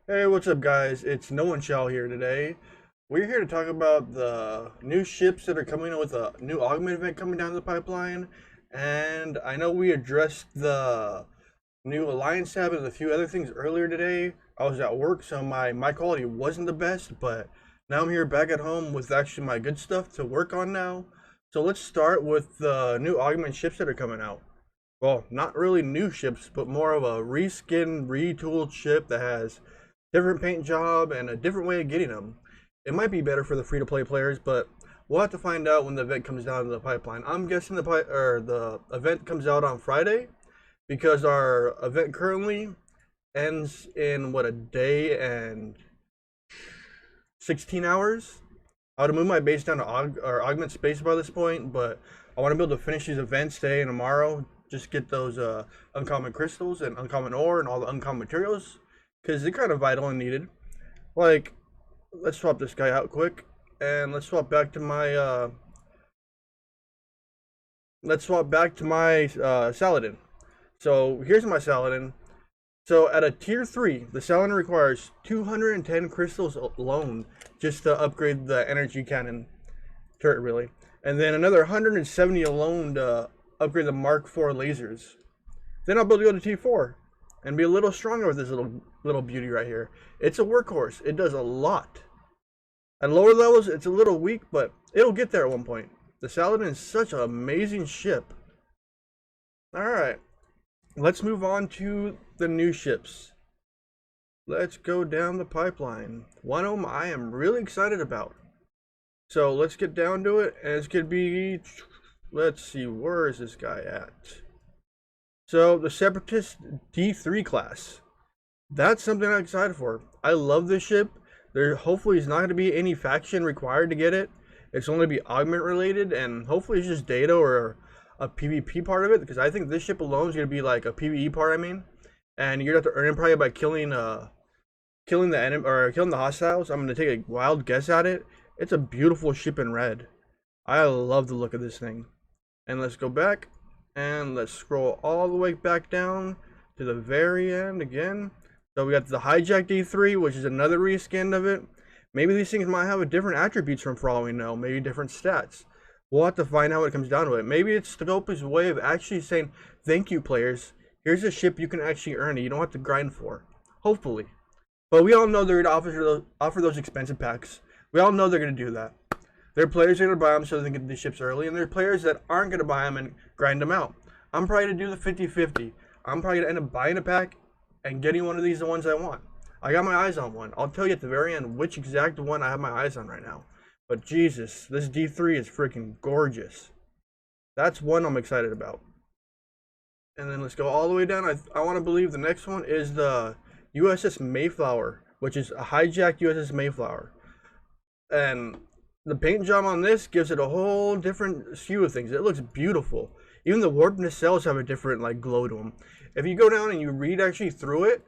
Hey, what's up, guys? It's No One Shall here today. We're here to talk about the new ships that are coming in with a new augment event coming down the pipeline. And I know we addressed the new Alliance tab and a few other things earlier today. I was at work, so my quality wasn't the best, but now I'm here back at home with actually my good stuff to work on now. So let's start with the new augment ships that are coming out. Well, not really new ships, but more of a reskin, retooled ship that has different paint job and a different way of getting them. It might be better for the free-to-play players, but we'll have to find out when the event comes down the pipeline. I'm guessing the event comes out on Friday because our event currently ends in what, a day and 16 hours. I would have moved my base down to augment space by this point, but I want to be able to finish these events today and tomorrow. Just get those uncommon crystals and uncommon ore and all the uncommon materials because they're kind of vital and needed. Like, let's swap this guy out quick, and let's swap back to my Saladin. So here's my Saladin. So at a tier 3, the Saladin requires 210 crystals alone just to upgrade the energy cannon turret, really. And then another 170 alone to upgrade the Mark IV lasers. Then I'll be able to go to T4 and be a little stronger with this little beauty right here. It's a workhorse. It does a lot. At lower levels, it's a little weak, but it'll get there at one point. The Saladin is such an amazing ship. Alright, let's move on to the new ships. Let's go down the pipeline. One of them I am really excited about. So let's get down to it, and it's going to be, let's see, where is this guy at? So the Separatist D3 class. That's something I'm excited for. I love this ship. There hopefully is not going to be any faction required to get it. It's only be augment related, and hopefully it's just data or a PvP part of it, because I think this ship alone is going to be like a PvE part, and you're going to have to earn it probably by killing the enemy or killing the hostiles. I'm going to take a wild guess at it. It's a beautiful ship in red. I love the look of this thing. And let's go back and let's scroll all the way back down to the very end again. So we got the Hijacked D3, which is another reskin of it. Maybe these things might have a different attributes from for all we know, maybe different stats. We'll have to find out when it comes down to it. Maybe it's Scopely's way of actually saying, thank you players, here's a ship you can actually earn it, you don't have to grind for. Hopefully. But we all know they're going to offer those expensive packs. We all know they're going to do that. There are players that are going to buy them so they can get these ships early, and there are players that aren't going to buy them and grind them out. I'm probably going to do the 50-50. I'm probably going to end up buying a pack and getting one of these, the ones I want. I got my eyes on one. I'll tell you at the very end which exact one I have my eyes on right now. But Jesus, this D3 is freaking gorgeous. That's one I'm excited about. And then let's go all the way down. I want to believe the next one is the USS Mayflower, which is a hijacked USS Mayflower. And the paint job on this gives it a whole different hue of things. It looks beautiful. Even the warp nacelles have a different like glow to them. If you go down and you read actually through it,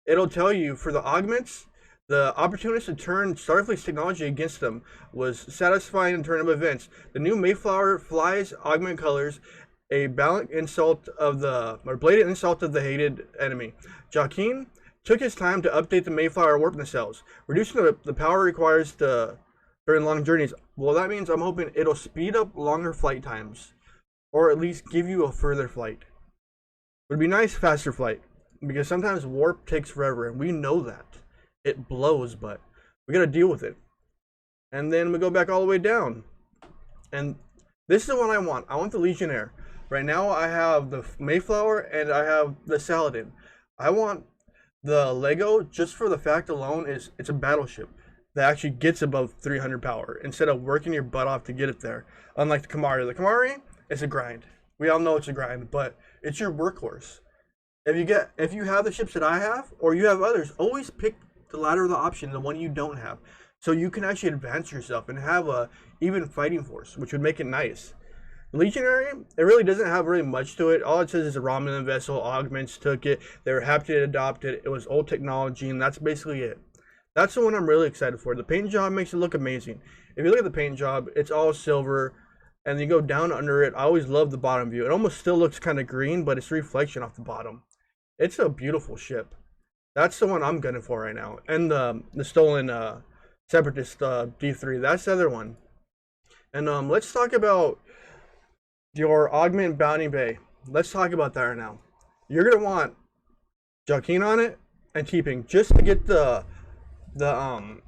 it'll tell you for the augments, the opportunity to turn Starfleet's technology against them was satisfying in turn of events. The new Mayflower flies augment colors, a blatant insult of the hated enemy. Joaquin took his time to update the Mayflower warp nacelles, reducing the power requires during long journeys. Well, that means I'm hoping it'll speed up longer flight times, or at least give you a further flight. Would be nice faster flight, because sometimes warp takes forever, and we know that. It blows, but we gotta deal with it. And then we go back all the way down. And this is the one I want. I want the Legionnaire. Right now I have the Mayflower and I have the Saladin. I want the Lego just for the fact alone is it's a battleship that actually gets above 300 power instead of working your butt off to get it there. Unlike the Kamari. The Kamari is a grind. We all know it's a grind, but it's your workhorse. If you have the ships that I have, or you have others, always pick the latter of the option, the one you don't have. So you can actually advance yourself and have a even fighting force, which would make it nice. Legionary, it really doesn't have really much to it. All it says is a Romulan vessel, augments took it, they were happy to adopt it, it was old technology, and that's basically it. That's the one I'm really excited for. The paint job makes it look amazing. If you look at the paint job, it's all silver, and you go down under it. I always love the bottom view. It almost still looks kind of green, but it's reflection off the bottom. It's a beautiful ship. That's the one I'm gunning for right now. And the stolen separatist D3. That's the other one. And let's talk about your augment bounty bay. Let's talk about that right now. You're gonna want Joaquin on it and T-Ping just to get the um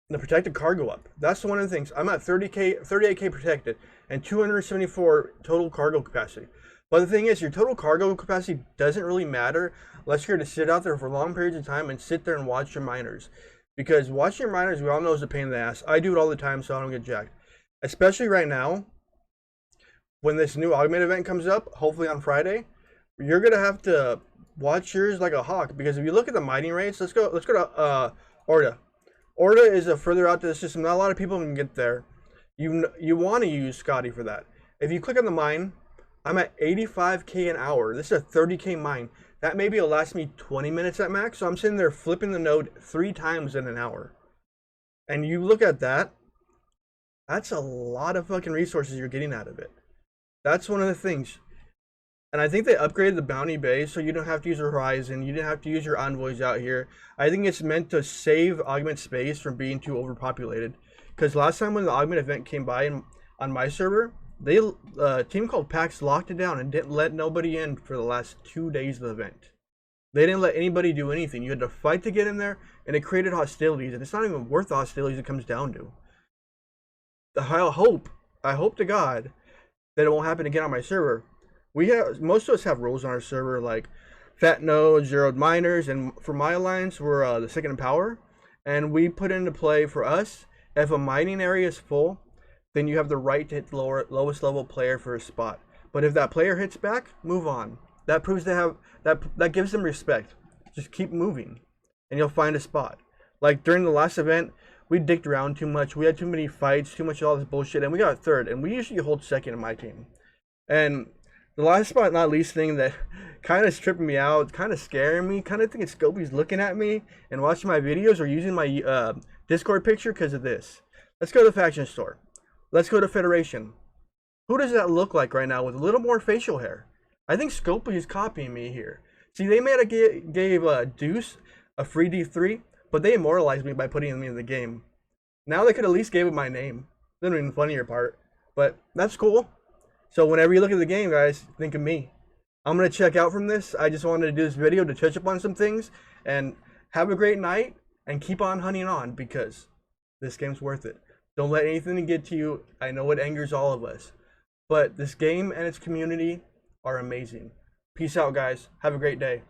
the protected cargo up. That's one of the things. I'm at 30k, 38k protected, and 274 total cargo capacity. But the thing is, your total cargo capacity doesn't really matter unless you're to sit out there for long periods of time and sit there and watch your miners. Because watching your miners, we all know, is a pain in the ass. I do it all the time, so I don't get jacked. Especially right now, when this new augment event comes up, hopefully on Friday, you're gonna have to watch yours like a hawk. Because if you look at the mining rates, let's go to Orta. Orta is a further out to the system. Not a lot of people can get there. You want to use Scotty for that. If you click on the mine, I'm at 85k an hour. This is a 30k mine. That maybe will last me 20 minutes at max. So I'm sitting there flipping the node 3 times in an hour. And you look at that, that's a lot of fucking resources you're getting out of it. That's one of the things. And I think they upgraded the bounty base so you don't have to use a Horizon. You didn't have to use your envoys out here. I think it's meant to save augment space from being too overpopulated. Because last time when the augment event came by on my server, they a team called PAX locked it down and didn't let nobody in for the last 2 days of the event. They didn't let anybody do anything. You had to fight to get in there, and it created hostilities. And it's not even worth the hostilities it comes down to. I hope to God that it won't happen again on my server. Most of us have rules on our server like fat nodes, zeroed miners, and for my alliance we're the second in power, and we put into play for us, if a mining area is full, then you have the right to hit the lowest level player for a spot. But if that player hits back, move on. That proves they have that gives them respect. Just keep moving, and you'll find a spot. Like during the last event, we dicked around too much. We had too many fights, too much of all this bullshit, and we got third. And we usually hold second in my team. And the last but not least thing that kind of is tripping me out, kind of scaring me, kind of thinking Scopey's looking at me and watching my videos or using my Discord picture because of this. Let's go to the faction store. Let's go to Federation. Who does that look like right now with a little more facial hair? I think Scopey is copying me here. See, they may have gave Deuce a free D3, but they immortalized me by putting me in the game. Now they could at least give it my name. The even funnier part. But that's cool. So whenever you look at the game, guys, think of me. I'm going to check out from this. I just wanted to do this video to touch up on some things. And have a great night. And keep on hunting on because this game's worth it. Don't let anything get to you. I know it angers all of us. But this game and its community are amazing. Peace out, guys. Have a great day.